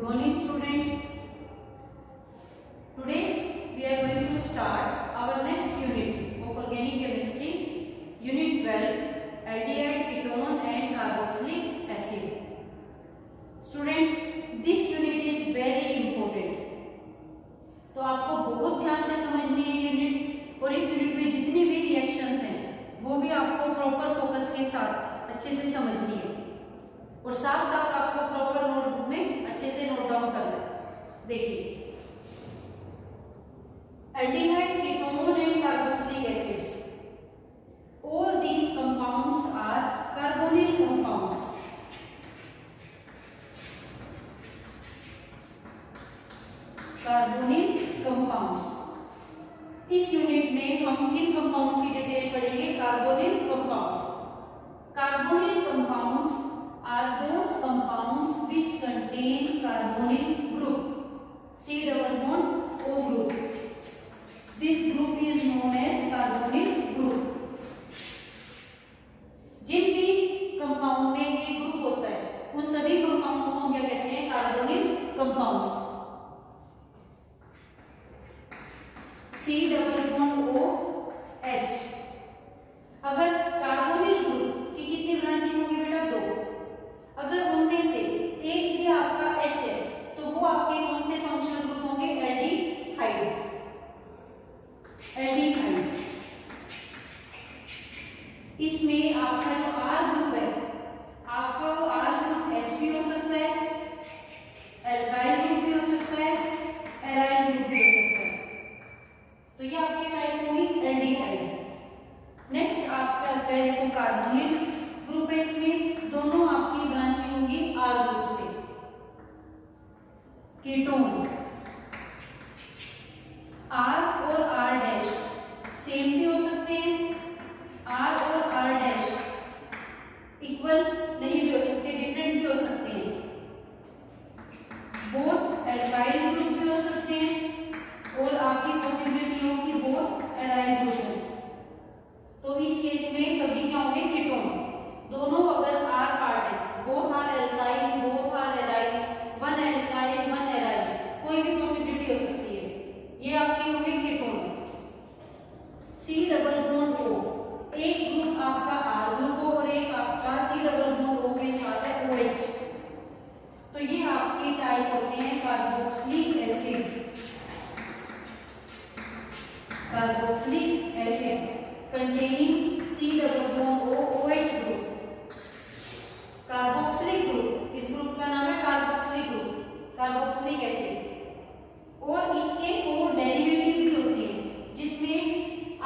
morning students. Today we are going to start our next unit of organic chemistry, unit 12, aldehyde, ketone and carboxylic acid. Students, this unit is very important. तो आपको बहुत ध्यान से समझनी है units, और इस यूनिट में जितनी भी रिएक्शंस हैं वो भी आपको प्रॉपर फोकस के साथ अच्छे से समझनी है, और साथ साथ आपको प्रॉपर नोटबुक में अच्छे से नोट डाउन करना है। देखिए, aldehyde, ketone and carboxylic acids, all these compounds are carbonyl compounds. Carbonyl compounds. इस यूनिट में हम किन कंपाउंड्स की डिटेल पढ़ेंगे? Carbonyl compounds. Carbonyl compounds are those compounds which contain carbonyl group, C double bond O group. This group is known as carbonyl group. जिन भी compound में ये ग्रुप होता है उन सभी कंपाउंड्स को हम क्या कहते हैं? Carbonyl compounds. C double bond O H। अगर कार्बोनिल ग्रुप की कितनी ब्रांचिंग होगी बेटा? 2। अगर उनमें से एक भी आपका H है तो वो आपके कौन से फंक्शनल ग्रुप होंगे? एल्डिहाइड। एल्डिहाइड। इसमें आपका जो R ग्रुप है, आपका वो R ग्रुप H भी हो सकता है, एल्काइल ग्रुप भी हो सकता है, एराइल ग्रुप भी हो सकता है। तो ये आपके टाइप होंगी एल्डिहाइड। नेक्स्ट आपका आता है देखो कार्बोनिल ग्रुप है, इसमें दोनों आपकी ब्रांचिंग होगी R ग्रुप से। कीटोन, R और R डैश सेम भी हो सकते हैं, R और R डैश इक्वल नहीं भी हो सकते, डिफरेंट भी हो सकते हैं। बोथ एल्काइल ग्रुप भी हो सकते हैं और आपकी पॉसिबिलिटी होगी बोथ एराइल ग्रुप है। तो इस केस में सभी क्या होंगे? कीटोन। दोनों अगर R पार्ट है, both are alkyl, both are aryl, one alkyl one aryl, कोई भी पॉसिबिलिटी हो सकती है, ये आपके होंगे ketone. C double bond O, एक ग्रुप आपका R ग्रुप हो और एक आपका C डबल बॉन्ड O के साथ है OH, तो ये आपके टाइप होते हैं carboxylic acid. Carboxylic acid containing C double bond O OH group. Carboxylic group, इस ग्रुप का नाम है कार्बोक्सिलिक ग्रुप, कार्बोक्सिलिक एसिड। और इसके दो डेरिवेटिव भी होते हैं जिसमें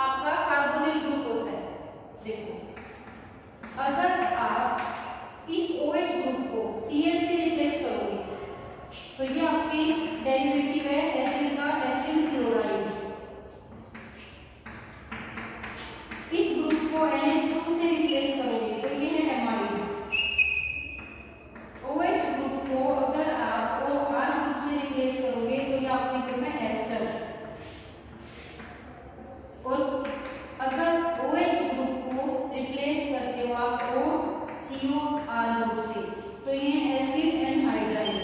आपका कार्बोनिल ग्रुप होता है। देखो, अगर आप इस OH ग्रुप को Cl से रिप्लेस करोगे तो ये आपके डेरिवेटिव है एसिड का, एसिड क्लोराइड। इस ग्रुप को NH2 से रिप्लेस करोगे तो ये है एमाइड। OH ग्रुप को अगर आप OR ग्रुप से रिप्लेस करोगे तो ये आपके ग्रुप है एस्टर। और अगर OH ग्रुप को रिप्लेस करते हो आप COR ग्रुप से तो ये एसिड एनहाइड्राइड।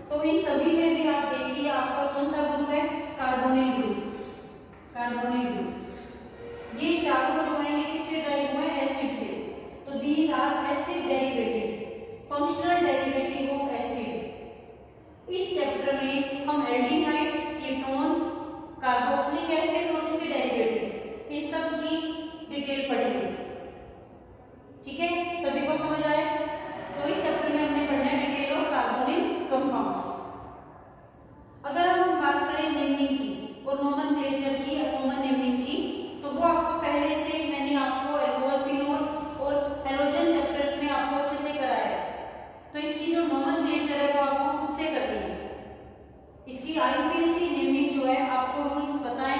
तो इन सभी में भी आप देखिए आपका कौन सा ग्रुप है? Carbonyl group. कार्बोनिल ग्रुप ये चारों जो है ये किससे ड्राइव हुए? एसिड से। तो these are acid derivative, functional derivative of acid. इस चैप्टर में हम एल्डिहाइड, कीटोन, कार्बोक्सिलिक एसिड और उसके डेरिवेटिव इन सब की डिटेल पढ़ेंगे। ठीक है, सभी को समझ आया? तो इस चैप्टर में हमने पढ़ना है डिटेल ऑफ कार्बोनिल कंपाउंड्स। अगर हम बात करें नेमिंग की और नोमेनक्लेचर की, कॉमन नेमिंग की, तो वो आपको पहले से मैंने आपको एल्कोहल, फिनोल और हैलोजन चैप्टर्स में आपको अच्छे से कराया है। तो इसकी जो नोमेनक्लेचर है वो आपको खुद से करनी है। इसकी IUPAC नेमिंग जो है आपको रूल्स पता है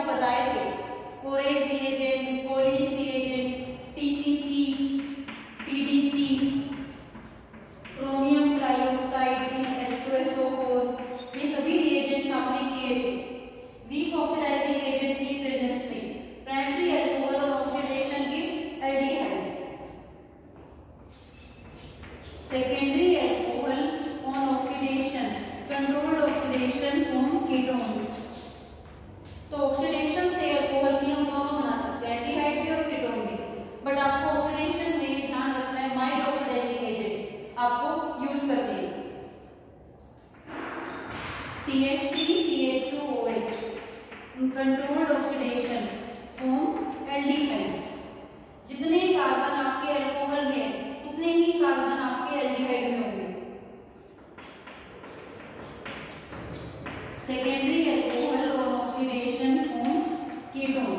बताए थे, Corey's reagent, Collins reagent, PCC, PDC, chromium trioxide, H2SO4, ये सभी रिएजेंट्स आपने किए थे। वीक ऑक्सीडाइजिंग एजेंट की प्रेजेंस में प्राइमरी अल्कोहल और ऑक्सीडेशन की aldehyde, secondary alcohol on oxidation, controlled oxidation form ketones. तो ऑक्सीडेशन से अल्कोहल की हम दोनों बना सकते हैं, एल्डिहाइड भी और कीटोन भी, बट आपको ऑक्सीडेशन में ध्यान रखना है माइल्ड ऑक्सीडाइजिंग एजेंट आपको यूज करते हैं। CH3 CH2OH, controlled oxidation form aldehyde. जितने कार्बन आपके अल्कोहल में उतने ही कार्बन आपके एल्डिहाइड में होंगे। Secondary alcohol on oxidation form ketone.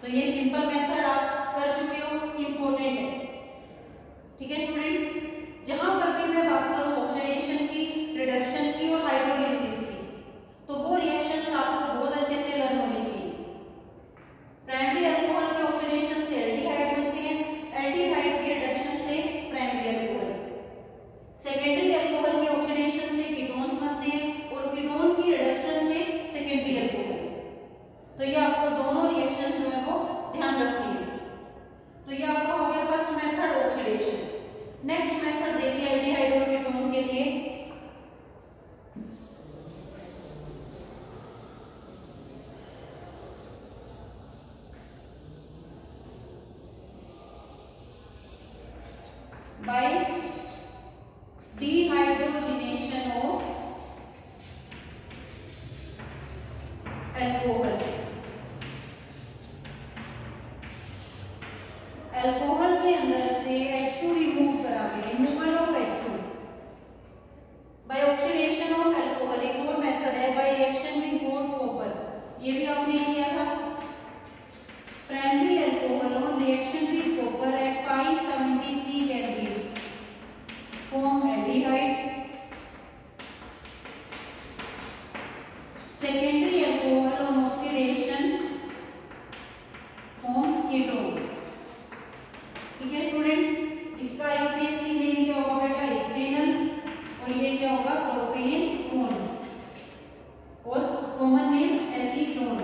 तो ये सिंपल मेथड आप कर चुके हो, इंपॉर्टेंट है, ठीक है स्टूडेंट्स। जहां पर भी मैं बात करूं ऑक्सीडेशन की, रिडक्शन की और हाइड्रोलिसिस की, तो वो रिएक्शंस आपको बहुत अच्छे से लर्न होनी चाहिए। प्राइमरी अल्कोहल के ऑक्सीडेशन से एल्डिहाइड बनते हैं, एल्डिहाइड के रिडक्शन से प्राइमरी अल्कोहल, सेकेंडरी अल्कोहल के ऑक्सीडेशन से कीटोन्स बनते हैं और कीटोन की रिडक्शन से सेकेंडरी अल्कोहल। तो ये आपको दोनों रिएक्शंस जो है वो ध्यान रखनी है। तो ये आपका हो गया first method oxidation. Next method देखिए एल्डिहाइड और कीटोन के लिए। by dehydrogenation of alcohols। Alcohol के अंदर से H2 रिमूव करा के, removal of H2 by oxidation of alcohol. एक और मेथड है by reaction with hot copper, ये भी आपने किया था। Primary alcohol on reaction with copper at 573 kelvin form aldehyde, secondary alcohol on oxidation form ketone. ठीक है स्टूडेंट, इसका यूपीएससी नेम क्या होगा बेटा, इथेनॉल, और ये क्या होगा प्रोपेनोन, और common name acetone,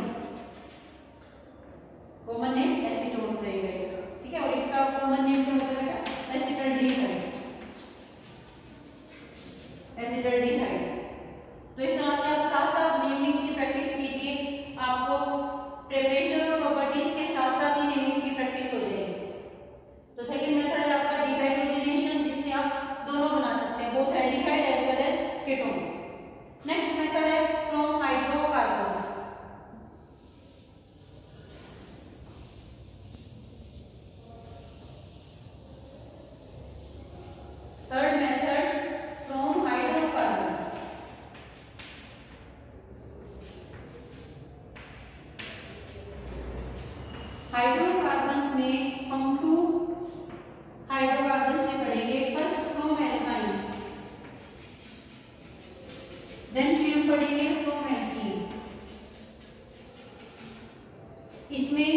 common name acetone रहेगा इसका, ठीक है। और इसका कॉमन नेम क्या होता है बेटा, एसिटल्डिहाइड, एसिटल्डिहाइड। तो इस तरह से आप साथ साथ नेमिंग की प्रैक्टिस कीजिए, आपको प्रिपरेशन और प्रॉपर्टीज के साथ साथ ही नेमिंग की प्रैक्टिस हो जाएगी। तो सेकंड मेथड है आपका डिहाइड्रोजनेशन, जिससे आप दोनों बना सकते हैं, both aldehyde as well as ketone. Next method है from hydrocarbons. Third method from hydrocarbons. Hydrocarbons में हम टू हाइड्रोकार्बन से पढ़ेंगे। फर्स्ट फ्रॉम एल्काइन, देन फिर पढ़ेंगे फ्रॉम एल्कीन। इसमें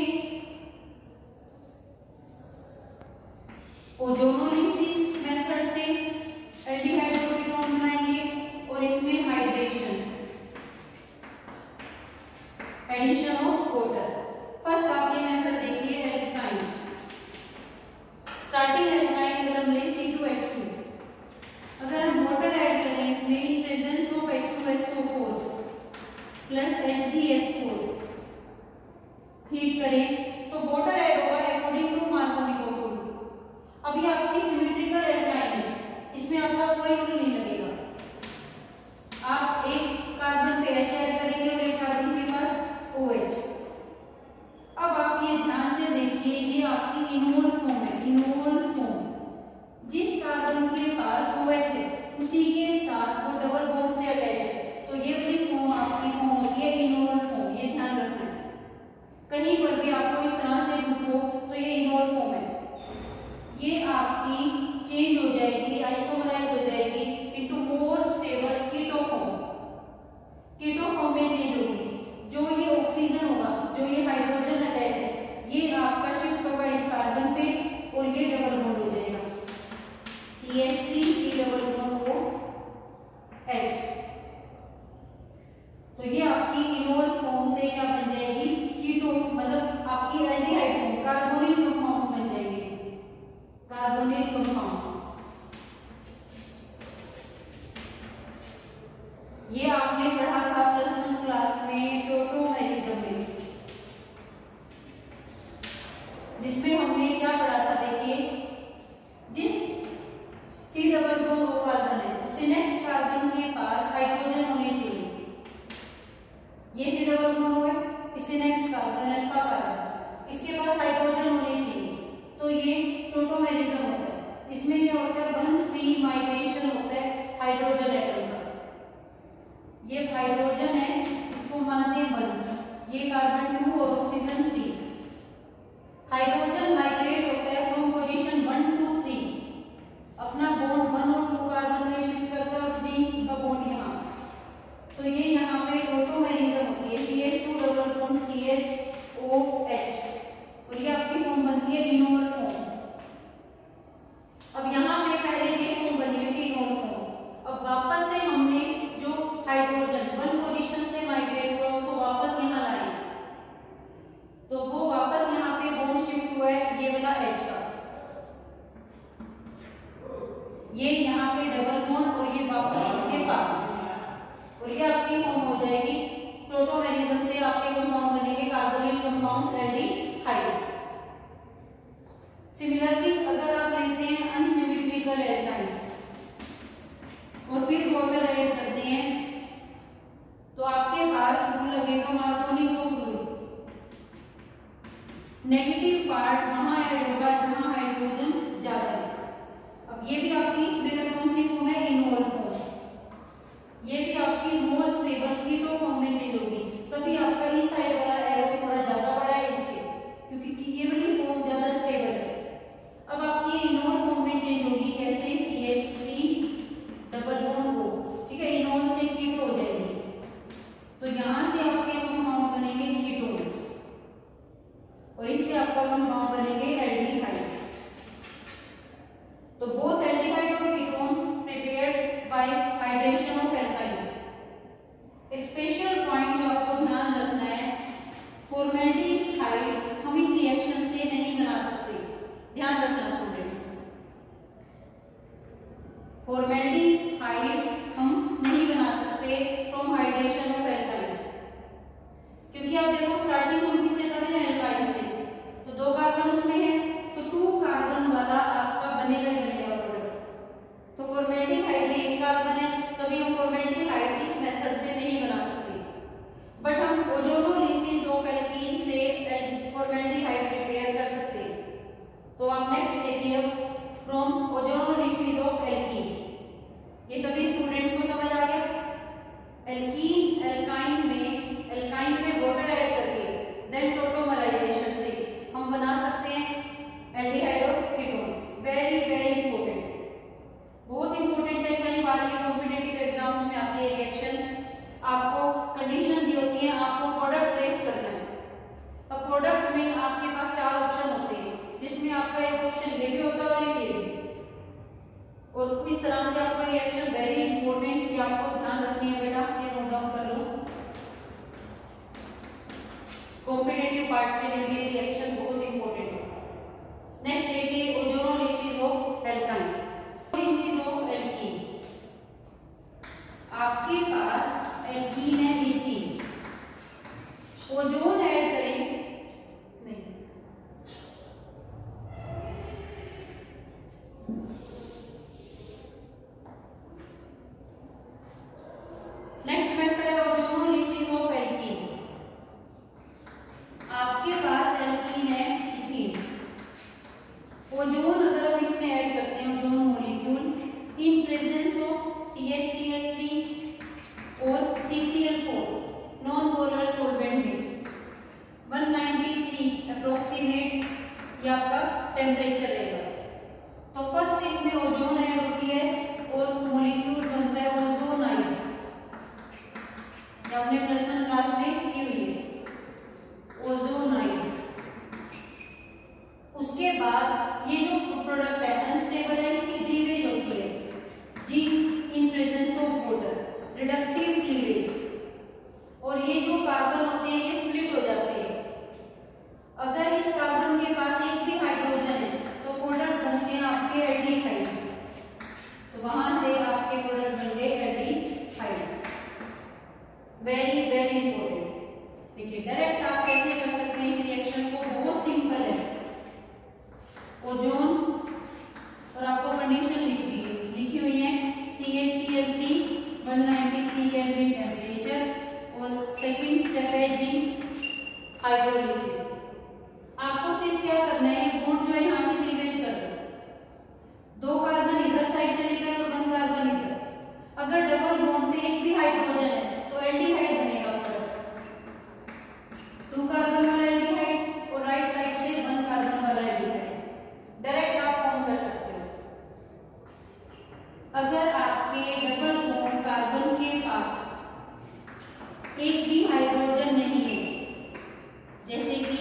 ओजोनोलिसिस मेथड से एल्डिहाइड और कीटोन बनाएंगे, और इसमें hydration, addition of water. First आप ये मेथड देखिए एल्काइन। स्टार्टिंग एल्काइन अगर हम लें C2H2, अगर हम वाटर ऐड करें इसमें इन presence of H2SO4 plus HDS4, heat करें तो वाटर ऐड होगा अकॉर्डिंग टू मार्कोनिको रूल। अभी आपकी सिमेट्रिकल एल्काइन है, इसमें आपका कोई रूल नहीं लगेगा। आप एक कार्बन पे H ऐड करेंगे और एक कार्बन के पास OH। अब आप ये ध्यान से देखिए, ये आपकी इनोल फॉर्म है, इनोल फॉर्म। जिस कार्बन के पास OH है उसी के साथ वो डबल बॉन्ड से अटैच है, तो ये वाली फॉर्म आपकी फॉर्म होती है इनोल फॉर्म। ये ध्यान रखना है, कहीं पर भी आपको इस तरह से लिखो तो ये इनोल फॉर्म है। ये आपकी चेंज हो जाएगी, आइसोमराइज हो जाएगी into more stable keto form. Keto form में चेंज होगी, जो आपकी इनोल फॉर्म से क्या बन जाएगी, कीटो मतलब आपकी एल्डिहाइड फॉर्म, कार्बोनिल कंपाउंड्स बन जाएंगे, कार्बोनिल कंपाउंड्स। ये आपने पढ़ा था +1 क्लास में टोटोमेरिज्म में, जिसमें हमने क्या पढ़ा था, देखिए जिस C double bond O carbon है उससे नेक्स्ट कार्बन के पास हाइड्रोजन होने चाहिए। ये C डबल बॉन्ड O है, इससे नेक्स्ट कार्बन अल्फा कार्बन, इसके पास हाइड्रोजन होने चाहिए, तो ये टोटोमेरिज्म होता है। इसमें क्या होता है, 1,3 माइग्रेशन होता है हाइड्रोजन एटम का। ये हाइड्रोजन है, इसको मानते हैं 1, ये कार्बन 2 और ऑक्सीजन 3। हाइड्रोजन माइग्रेट होता है फ्रॉम पोजीशन 1 to 3, अपना बॉन्ड 1 और 2 कार्बन में शिफ्ट करता है और 3 का बॉन्ड यहाँ, तो ये यहाँ पे टोटोमेरिज्म होती है, CH2 डबल बॉन्ड CHOH, और ये आपकी फॉर्म बनती है इनोल फॉर्म। अब यहाँ पे पहले ये फॉर्म बनी हुई थी इनोल फॉर्म, अब वापस से हमने जो हाइड्रोजन 1 पोजीशन से माइग्रेट हुआ उसको वापस यहाँ लाए, तो वो वापस यहाँ पे बॉन्ड शिफ्ट हुआ है, ये वाला H का, ये यहाँ पे डबल बॉन्ड और ये वापस उसके पास, और ये आपकी फॉर्म हो जाएगी टोटोमेरिज्म से आपके कंपाउंड बनेंगे कार्बोनिल कंपाउंड्स एल्डिहाइड। सिमिलरली अगर आप लेते हैं अनसिमेट्रिकल एल्काइन और फिर वाटर ऐड करते हैं, तो आपके पास रूल लगेगा Markovnikov of rule, negative part वहां ऐड होगा जहां हाइड्रोजन ज्यादा है। अब ये भी आपकी बेटा कौन सी फॉर्म है, इनोल फॉर्म, ये भी आपकी मोर स्टेबल कीटो फॉर्म में चेंज होगी। कभी आपका इस साइड वाला एरो थोड़ा ज्यादा बड़ा है इससे, क्योंकि ये वाली फॉर्म ज्यादा स्टेबल है। अब आपकी इनोल फॉर्म में चेंज होगी, कैसे, CH3 डबल बॉन्ड O, ठीक है, इनोल से कीटो हो जाएगी, तो यहां से आपके कंपाउंड बनेंगे कीटोन और इससे आपका कंपाउंड बनेंगे एल्डिहाइड। तो बोथ एल्डिहाइड और ketone prepared by hydration of alkyne. एक स्पेशल पॉइंट जो आपको ध्यान रखना है, फॉर्मेल्डिहाइड हम इस रिएक्शन से नहीं बना सकते, ध्यान रखना स्टूडेंट्स, फॉर्मेल्डिहाइड हम नहीं बना सकते फ्रॉम हाइड्रेशन ऑफ एल्काइन, क्योंकि आप देखो स्टार्टिंग हम किससे कर रहे हैं, एल्काइन से, तो 2 कार्बन उसमें है, तो 2 कार्बन वाला आपका बनेगा ही बनेगा प्रोडक्ट। तो फॉर्मेल्डिहाइड में 1 कार्बन है, तभी हम फॉर्मेल्डिहाइड इस मेथड से नहीं बना सकते, बट हम ओजोनोलिसिस ऑफ एल्कीन से फॉर्मेल्डिहाइड प्रिपेयर कर सकते हैं। तो आप नेक्स्ट देखिए, फ्रॉम ओजोनोलिसिस ऑफ एल्कीन, ये सभी स्टूडेंट्स को समझ आ गया। एल्कीन एल्काइन में वाटर ऐड करके देन टोटोमराइजेशन से हम बना सकते हैं एल्डिहाइड और कीटोन। वेरी वेरी इंपॉर्टेंट, बहुत इंपॉर्टेंट है, कई बार ये कॉम्पिटिटिव एग्जाम्स में आती है रिएक्शन, आपको कंडीशन दी होती है, आपको प्रोडक्ट ट्रेस करना है। अब प्रोडक्ट में आपके पास 4 ऑप्शन होते हैं, जिसमें आपका एक ऑप्शन ये भी होता है और ये भी, और इस तरह से आपका रिएक्शन वेरी इंपॉर्टेंट, ये आपको ध्यान रखनी है बेटा, ये नोट डाउन कर लो, कॉम्पिटिटिव पार्ट के लिए भी रिएक्शन बहुत इंपॉर्टेंट है। नेक्स्ट देखिए, ozonolysis of alkyne, ozonolysis of alkene, आपके पास एल्कीन है इथीन, ओजोन ऐड करें, नहीं, नेक्स्ट मेथड है ओजोनोलिसिस ऑफ एल्कीन, आपके पास एल्कीन है इथीन, ओजोन अगर हम इसमें ऐड करते हैं, ozone molecule in presence of CHCl3 और CCl4 नॉन पोलर सॉल्वेंट में, HCl3 193 केल्विन टेम्परेचर, और सेकंड स्टेप है जी हाइड्रोलिसिस। आपको सिर्फ क्या करना है, ये बॉन्ड जो है यहाँ से क्लीवेज कर दो, 2 कार्बन इधर साइड चले गए और 1 कार्बन इधर। अगर डबल बॉन्ड पे एक भी हाइड्रोजन है तो एल्डिहाइड बनेगा प्रोडक्ट, 2 कार्बन वाला एल्डिहाइड और राइट साइड से 1 कार्बन वाला एल्डिहाइड, डायरेक्ट आप फॉर्म कर सकते हो। अगर आपके डबल बॉन्ड कार्बन के पास एक भी हाइड्रोजन नहीं है, जैसे कि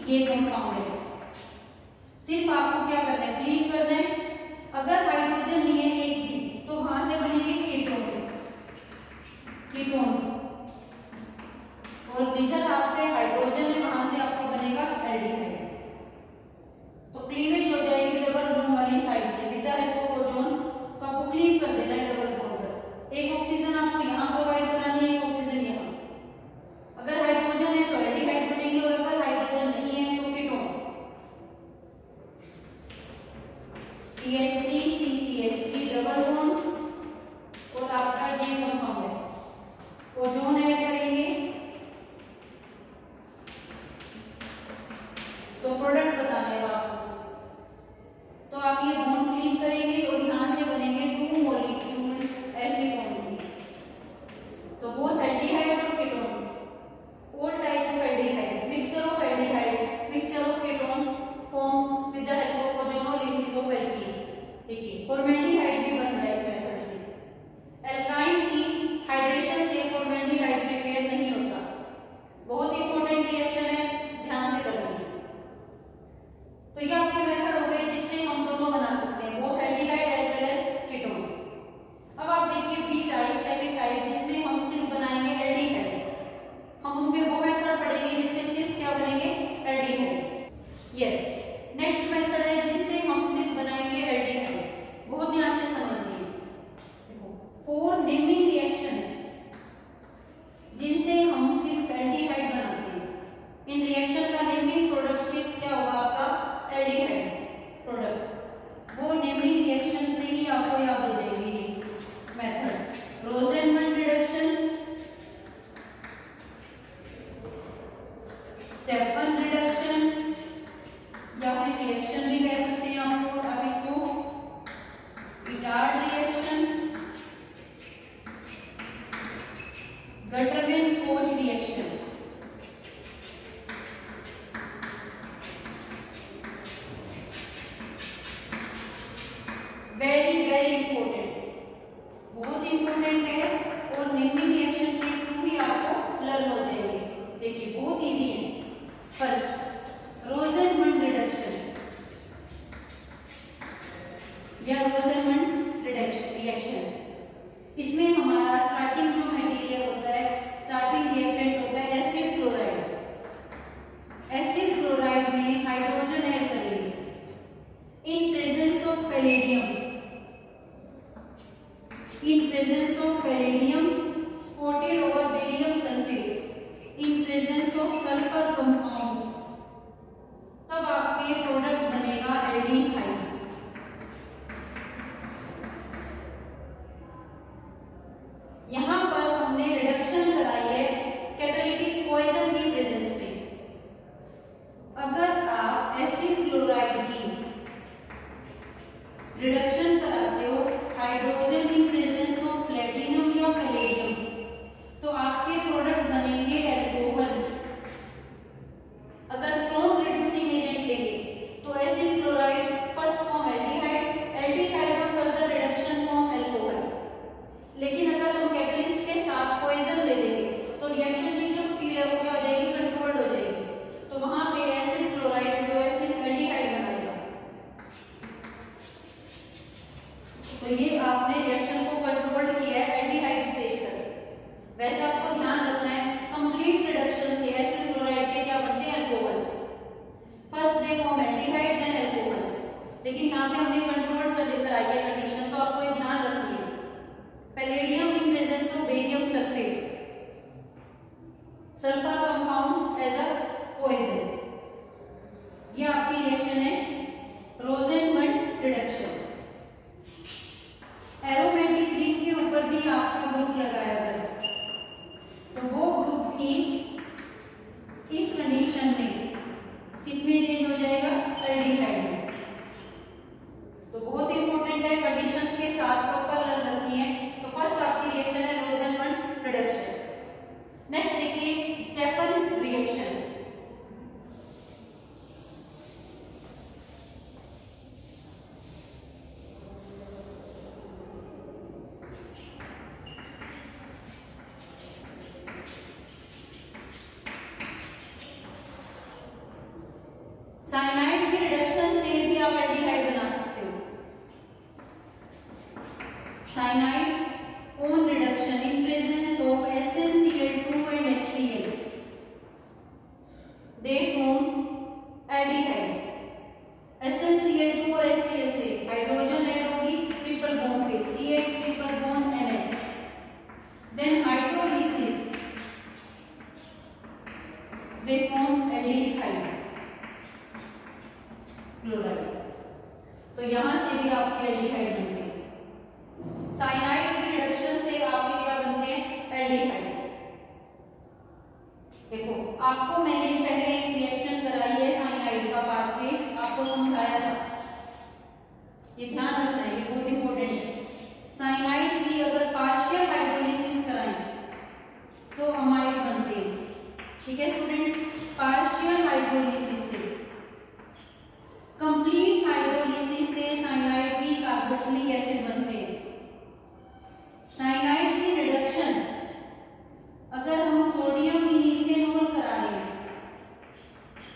ये कंपाउंड है, सिर्फ आपको क्या करना है, क्लीन करना है। अगर हाइड्रोजन नहीं है एक भी, तो वहां से बनेंगे कीटोन, कीटोन, और जिधर आपके हाइड्रोजन है वहां से आपको बनेगा एल्डिहाइड। तो क्लीवेज हो जाएगी डबल बॉन्ड वाली साइड से with the help of ozone. तो आपको क्लीन कर देना है डबल बॉन्ड, बस एक ऑक्सीजन आपको यहाँ प्रोवाइड करानी है, एक ऑक्सीजन यहाँ। अगर हाइड्रोजन है तो एल्डिहाइड बनेगी, और अगर हाइड्रोजन नहीं है तो ketone, CH3 CCH3 double bond, और आपका ये कंपाउंड है, ओजोन ऐड करेंगे तो प्रोडक्ट बताने का आपको। तो आप ये बॉन्ड क्लीन करेंगे और यहाँ से बनेंगे 2 मॉलिक्यूल्स एसीटोन के, तो बोथ एल्डिहाइड और ketone, all type of aldehyde, mixture of aldehyde, mixture of ketones form with the help of ozonolysis of alkene। देखिए फॉर्मेल्डिहाइड भी बन रहा है इस मेथड से। एल्काइन की हाइड्रेशन से फॉर्मेल्डिहाइड प्रिपेयर नहीं होता, बहुत इंपॉर्टेंट रिएक्शन है, ध्यान से करनी है। तो ये आपके मेथड हो गए जिससे हम दोनों बना सकते हैं, both aldehyde as well as ketone. अब आप देखिए बी टाइप, सेकंड टाइप, जिसमें हम सिर्फ बनाएंगे एल्डिहाइड, हम उसमें वो मेथड पढ़ेंगे जिससे सिर्फ क्या बनेंगे, एल्डिहाइड। यस, नेक्स्ट मेथड है जिनसे हम सिर्फ बनाएंगे एल्डिहाइड, बहुत ध्यान से समझिए। देखो 4 नेमिंग रिएक्शन जिनसे हम सिर्फ एल्डिहाइड बनाते हैं। इन रिएक्शन का नेमिंग प्रोडक्ट सिर्फ क्या होगा आपका, एल्डिहाइड प्रोडक्ट। वो नेमिंग रिएक्शन से ही आपको याद हो जाएगी method. Rosenmund reduction, Stephen reduction, या फिर रिएक्शन भी कह सकते हैं आप इसको, Etard reaction, Gattermann-Koch reaction. Very very important, बहुत इंपॉर्टेंट है, और नेमिंग रिएक्शन के थ्रू ही आपको लर्न हो जाएंगे। देखिए बहुत इजी है। फर्स्ट रोसेनमंड रिडक्शन या रोसेनमंड रिएक्शन, इसमें हमारा स्टार्टिंग जो मटेरियल होता है, स्टार्टिंग रिएक्टेंट होता है एसिड क्लोराइड। एसिड क्लोराइड में हाइड्रोजन ऐड करेंगे इन presence of palladium, in presence of palladium spotted over barium sulphate, in presence of sulphur compounds, तब आपके प्रोडक्ट बनेगा एल्डिहाइड। यहां पर हमने रिडक्शन कराई है कैटालिटिक पॉइजन की प्रेजेंस में। अगर आप एसिड क्लोराइड की रिडक्शन कराते हो hydrogen in presence of platinum या पैलेडियम, तो आपके प्रोडक्ट बनेंगे एल्कोहल्स। अगर स्ट्रॉन्ग रिड्यूसिंग एजेंट लेंगे तो acid chloride first form aldehyde, aldehyde और फर्दर रिडक्शन फॉर्म एल्कोहल। लेकिन अगर हम कैटलिस्ट के साथ पॉइजन ले लेंगे तो रिएक्शन की जो स्पीड है वो क्या हो जाएगी, कंट्रोल्ड हो जाएगी, तो वहां पे एसिड क्लोराइड जो है सिर्फ एल्डिहाइड बना देगा। तो ये आपने रिएक्शन को कंट्रोल्ड किया है एल्डिहाइड स्टेज तक। वैसे आपको ध्यान रखना है कंप्लीट रिडक्शन से एसिड क्लोराइड के क्या बनते हैं, alcohols. First they form aldehyde then alcohols, लेकिन यहाँ पे हमने कंट्रोल कर लेकर आई है कंडीशन, तो आपको ये ध्यान रखनी है। Palladium in presence of barium sulphate, sulphur compounds as a poison, ये आपकी रिएक्शन है रोसेनमंड रिडक्शन। एरोमेटिक रिंग के ऊपर आपके एल्डिहाइड बनते हैं। साइनाइड की रिडक्शन से आपके क्या बनते हैं, एल्डिहाइड। देखो आपको मैंने पहले एक रिएक्शन कराई है साइनाइड का पाथवे, आपको समझाया था, ये ध्यान रखना है, ये बहुत इंपॉर्टेंट है। साइनाइड की अगर पार्शियल हाइड्रोलिसिस कराएं तो अमाइड बनते हैं, ठीक है स्टूडेंट्स। पार्शियल हाइड्रोलिसिस से, कंप्लीट हाइड्रोलिसिस से साइनाइड की कार्बोक्सिलिक एसिड बनते हैं। साइनाइड की रिडक्शन अगर हम सोडियम इथेनॉल करा लें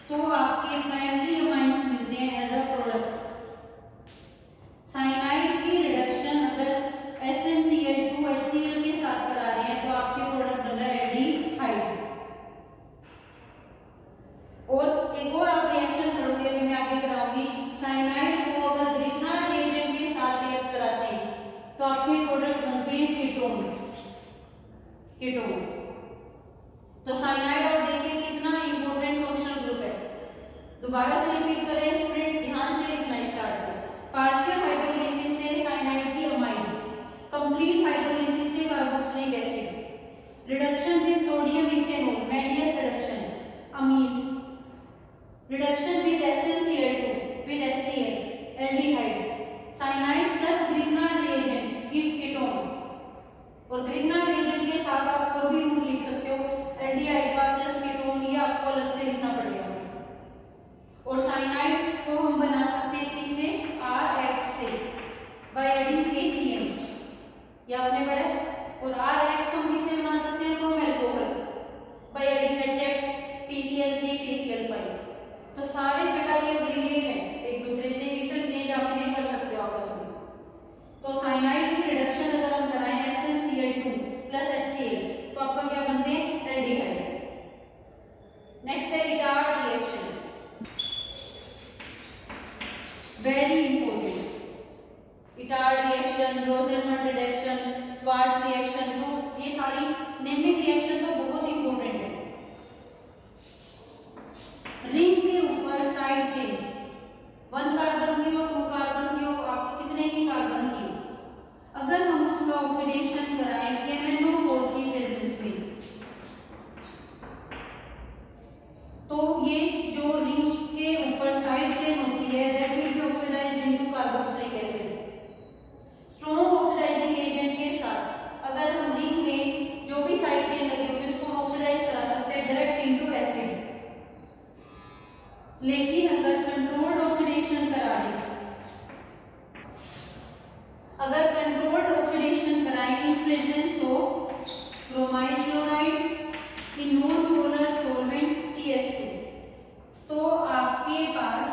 तो आपके प्राइमरी अमाइंस मिलते हैं एज अ प्रोडक्ट। साइनाइड की रिडक्शन अगर SnCl2 HCl के साथ करा रहे हैं तो आपके प्रोडक्ट बन रहा है एल्डिहाइड। और एक और आप रिएक्शन पढ़ोगे, अभी मैं आगे कराऊंगी, साइनाइड को अगर ग्रिग्नार्ड रिएजेंट के साथ रिएक्ट कराते हैं तो आपके प्रोडक्ट बनते हैं कीटोन। तो साइनाइड आप देखिए कितना इंपॉर्टेंट फंक्शनल ग्रुप है। दोबारा से रिपीट कर रहे हैं स्टूडेंट्स, ध्यान से लिखना स्टार्ट करो। पार्शियल हाइड्रोलिसिस से साइनाइड की अमाइड, कंप्लीट हाइड्रोलिसिस से carboxylic acid, reduction with sodium ethanol Mendius reduction amines, reduction with SnCl2 with HCl aldehyde. Cyanide plus Grignard reagent give ketone, और ग्रिग्नार्ड रिएजेंट के साथ आप और भी रूट लिख सकते हो एल्डिहाइड का प्लस कीटोन, ये आपको अलग से लिखना पड़ेगा। और साइनाइड को हम बना सकते हैं किससे, RH से बाय एडिंग KCl, ये आपने पढ़ा। और RH हम किससे बना सकते हैं, from alcohol by adding HX PCl3 PCl5। तो सारे बेटा ये रिलेट है एक दूसरे से, इंटरचेंज आप नहीं कर सकते हो आपस में। तो साइनाइड की रिडक्शन अगर हम कराएं SnCl2 प्लस HCl तो आपका क्या बनते हैं, एल्डिहाइड। नेक्स्ट है Etard reaction, very important. Etard reaction, Rosenmund reaction, Swarts reaction, तो ये सारी नेमिक रिएक्शन तो बहुत इंपॉर्टेंट है। रिंग के ऊपर साइड चेन 1 कार्बन की हो, 2 कार्बन की हो, आपके कितने की कार्बन की, अगर हम उसका ऑक्सीडेशन कराएं MnO4 की प्रेजेंस में, तो ये जो रिंग के ऊपर साइड चेन होती है that will be oxidised into carboxylic acid. Strong oxidising agent के साथ अगर हम रिंग में जो भी साइड चेन लगी होगी उसको ऑक्सीडाइज करा सकते हैं डायरेक्ट इनटू एसिड। लेकिन अगर कंट्रोल्ड ऑक्सीडेशन करा दें, अगर कंट्रोल्ड ऑक्सीडेशन कराएं in presence of chromide chloride in non polar solvent CH2, तो आपके पास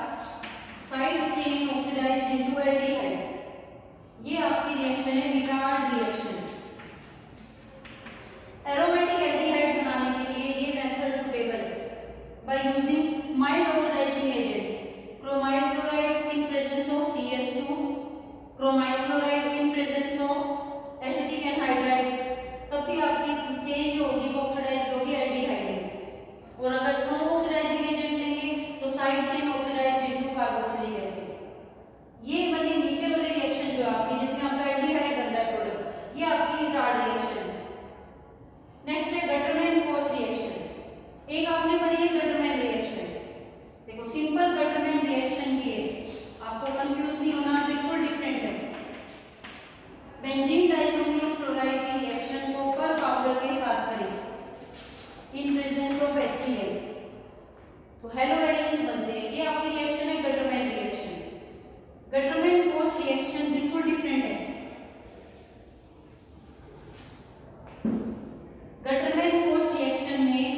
side chain oxidised into aldehyde. ये आपकी रिएक्शन है इटार्ड रिएक्शन। एरोमेटिक एल्डिहाइड बनाने के लिए ये मेथड सुटेबल है by using mild oxidizing agent chromide chloride in presence of CH2, chromide chloride in presence of acetic anhydride, तब भी आपकी चेन जो होगी वो ऑक्सीडाइज होगी एल्डिहाइड में। और अगर स्ट्रॉन्ग ऑक्सीडाइजिंग एजेंट लेंगे तो side chain oxidised into carboxylic acid. ये वाली नीचे वाली रिएक्शन जो आपकी जिसमें आपका एल्डिहाइड बन रहा है प्रोडक्ट, ये आपकी इटार्ड रिएक्शन है। नेक्स्ट है गटरमैन-कोच रिएक्शन। एक आपने पढ़ी है गटरमैन रिएक्शन। देखो सिंपल गटरमैन रिएक्शन की है, आपको कंफ्यूज नहीं होना, बिल्कुल डिफरेंट है। बेंजीन डाइसोनियम क्लोराइड की रिएक्शन कॉपर पाउडर के साथ करें इन प्रेजेंस ऑफ HCl, तो हेलोवेरिन्स बनते हैं। ये आपकी रिएक्शन है गटरमैन रिएक्शन। गटरमैन-कोच रिएक्शन बिल्कुल डिफरेंट है। गटरमैन-कोच रिएक्शन में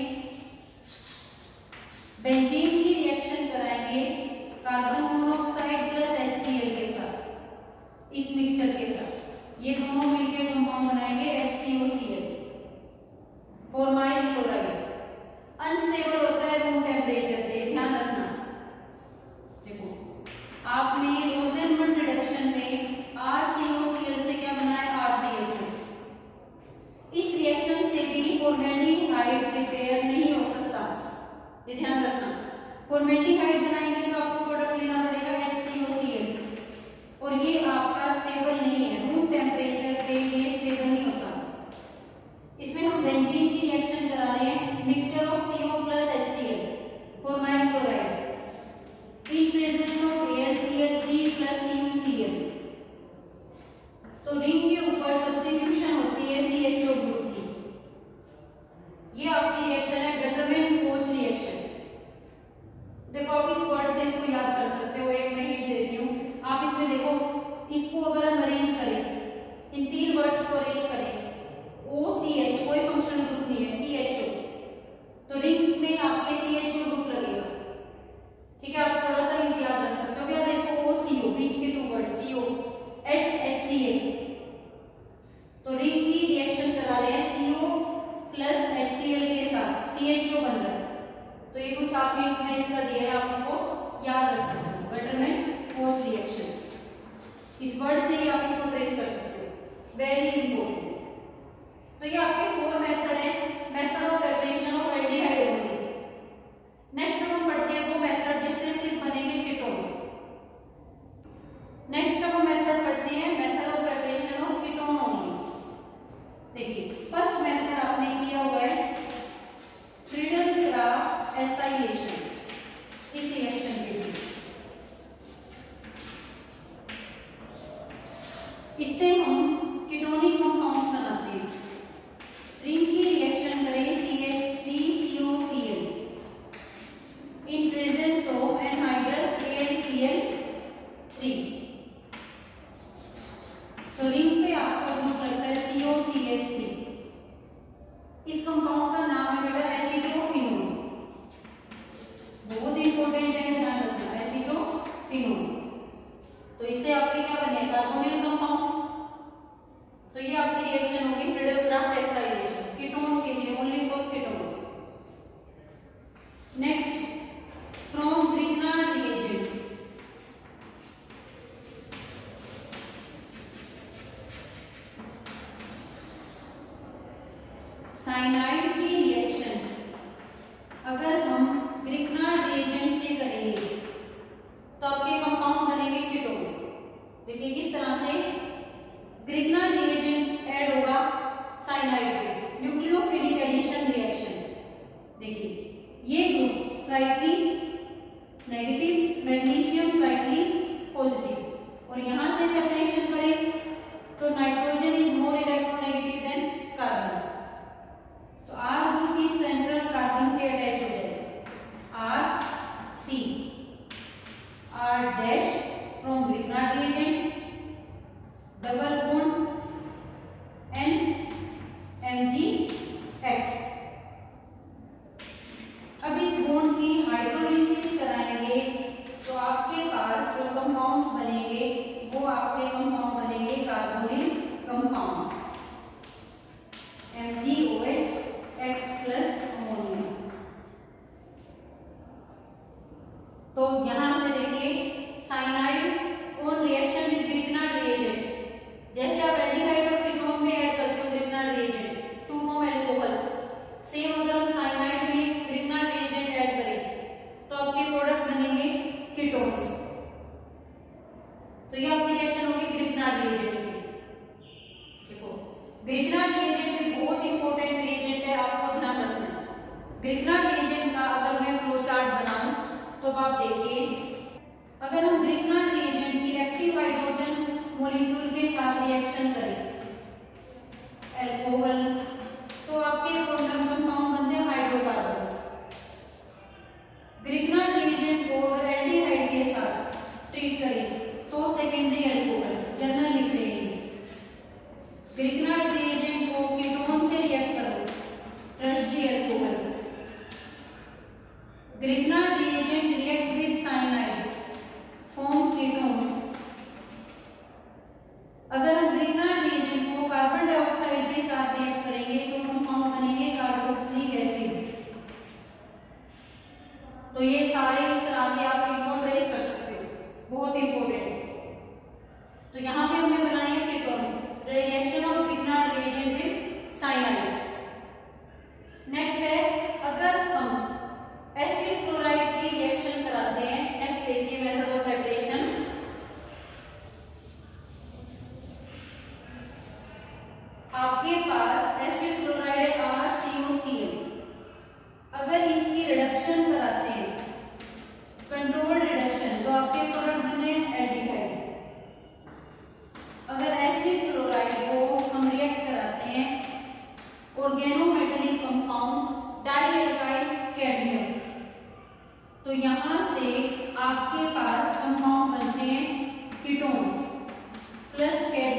बेंजीन की रिएक्शन कराएंगे कार्बन मोनोऑक्साइड प्लस HCl के साथ, इस मिक्सचर के साथ ये दोनों मिलकर कंपाउंड बनाएंगे FCOCl, फॉर्माइल क्लोराइड। अनस्टेबल होता है रूम टेम्परेचर पे, ध्यान रखना। देखो आपने रोसेनमंड रिडक्शन में RCOCl से क्या बनाया, RCl2। इस रिएक्शन से भी फॉर्मेल्डिहाइड प्रिपेयर नहीं हो सकता, ये ध्यान रखना। फॉर्मेल्डिहाइड बनाएंगे तो आपको प्रोडक्ट लेना पड़ेगा HCOCl, और ये आप करा रहे हैं CO प्लस HCl के साथ, CHO बन रहा है। तो ये कुछ आप हिंट में इसका दिया है, आप इसको याद रख सकते हो। गटरमैन-कोच रिएक्शन, इस वर्ड से ही आप इसको ट्रेस कर सकते हो, वेरी इंपॉर्टेंट। तो ये आपके 4 मेथड है, method of preparation of aldehyde only. Next हम पढ़ते हैं वो मेथड जिससे सिर्फ बनेंगे कीटोन। नेक्स्ट हम मेथड पढ़ते हैं method of preparation of ketone only. देखिए फर्स्ट मेथड आपने किया हुआ है फ्रीडल-क्राफ्ट एसाइलेशन, इस रिएक्शन के लिए इससे हम कीटोनिक कंपाउंड्स बनाते हैं। रिंग की रिएक्शन करें CH3COCl in presence of anhydrous AlCl3। तो रिंग पे आपका ग्रुप लगता है COCH3। इस कंपाउंड का नाम है बेटा एसिडोफिनोल, बहुत इंपॉर्टेंट है, ध्यान रखना, एसिडोफिनोल। तो इससे आपके क्या बने, कार्बोनिल कंपाउंड्स। तो ये आपकी रिएक्शन होगी फ्रीडल-क्राफ्ट एसाइलेशन, कीटोन के लिए, only for ketone. Next from Grignard reagent, cyanide की रिएक्शन अगर हम ग्रिग्नार्ड रिएजेंट से करेंगे तो आपके कंपाउंड बनेंगे कीटोन। देखिए किस तरह से ग्रिग्नार्ड रिएजेंट ऐड होगा साइनाइड पे, न्यूक्लियोफिलिक एडिशन रिएक्शन। देखिए ये group slightly negative, magnesium slightly positive, और यहां से सेपरेशन करें तो nitrogen is more electronegative than carbon. तो R ग्रुप की सेंट्रल कार्बन पे अटैच हो जाएगा, RC, R dash from Grignard reagent, double bond NMgX। अब इस बॉन्ड की हाइड्रोलिसिस कराएंगे तो आपके पास जो कंपाउंड्स बनेंगे वो आपके कंपाउंड बनेंगे carbonyl compound, MgOH plus ammonia. तो यहां से देखिए cyanide on reaction with Grignard reagent, जैसे आप एल्डिहाइड और कीटोन में ऐड करते हो Grignard reagent to form alcohols, same अगर हम साइनाइड में ग्रिग्नार्ड रिएजेंट ऐड करें तो आपके प्रोडक्ट बनेंगे कीटोन्स। तो ये आपकी रिएक्शन होगी ग्रिग्नार्ड रिएजेंट से। देखो ग्रिग्नार्ड रिएजेंट भी बहुत इंपॉर्टेंट रिएजेंट है, आपको ध्यान रखना है। ग्रिग्नार्ड रिएजेंट का अगर मैं फ्लो चार्ट बनाऊं तो आप देखिए, अगर हम ग्रिग्नार्ड रिएजेंट की एक्टिव हाइड्रोजन मॉलिक्यूल के साथ रिएक्शन करें अल्कोहल तो आपके प्रोडक्ट कंपाउंड बनते हैं हाइड्रोकार्बन्स। ग्रिग्नार्ड रिएजेंट को अगर एल्डिहाइड के साथ ट्रीट करें तो सेकेंडरी अल्कोहल, जनरल लिख रहे हैं। ग्रिग्नार्ड रिएजेंट को कीटोन से रिएक्ट करो, tertiary alcohol. Grignard reagent react with cyanide, form ketones. अगर हम ग्रिग्नार्ड रिएजेंट को कार्बन डाइऑक्साइड के साथ रिएक्ट करेंगे तो कंपाउंड बनेंगे कार्बोक्सिलिक एसिड। तो ये सारे इस तरह से आप इनको ट्रेस कर सकते हो, बहुत इंपॉर्टेंट है। तो यहाँ पे हमने बनाई है ketone, reaction of Grignard reagent with cyanide. Next है अगर हम एसिड क्लोराइड की रिएक्शन कराते हैं, नेक्स्ट देखिए मेथड ऑफ प्रिपरेशन। आपके पास एसिड क्लोराइड RCOCl, अगर इसकी रिडक्शन कराते हैं कंट्रोल्ड रिडक्शन तो आपके प्रोडक्ट बने एल्डिहाइड। अगर एसिड क्लोराइड को हम रिएक्ट कराते हैं ऑर्गेनोमेटेलिक कंपाउंड डाइएल्काइल कैडमियम, तो यहां से आपके पास कंपाउंड बनते हैं कीटोन्स प्लस कैडमियम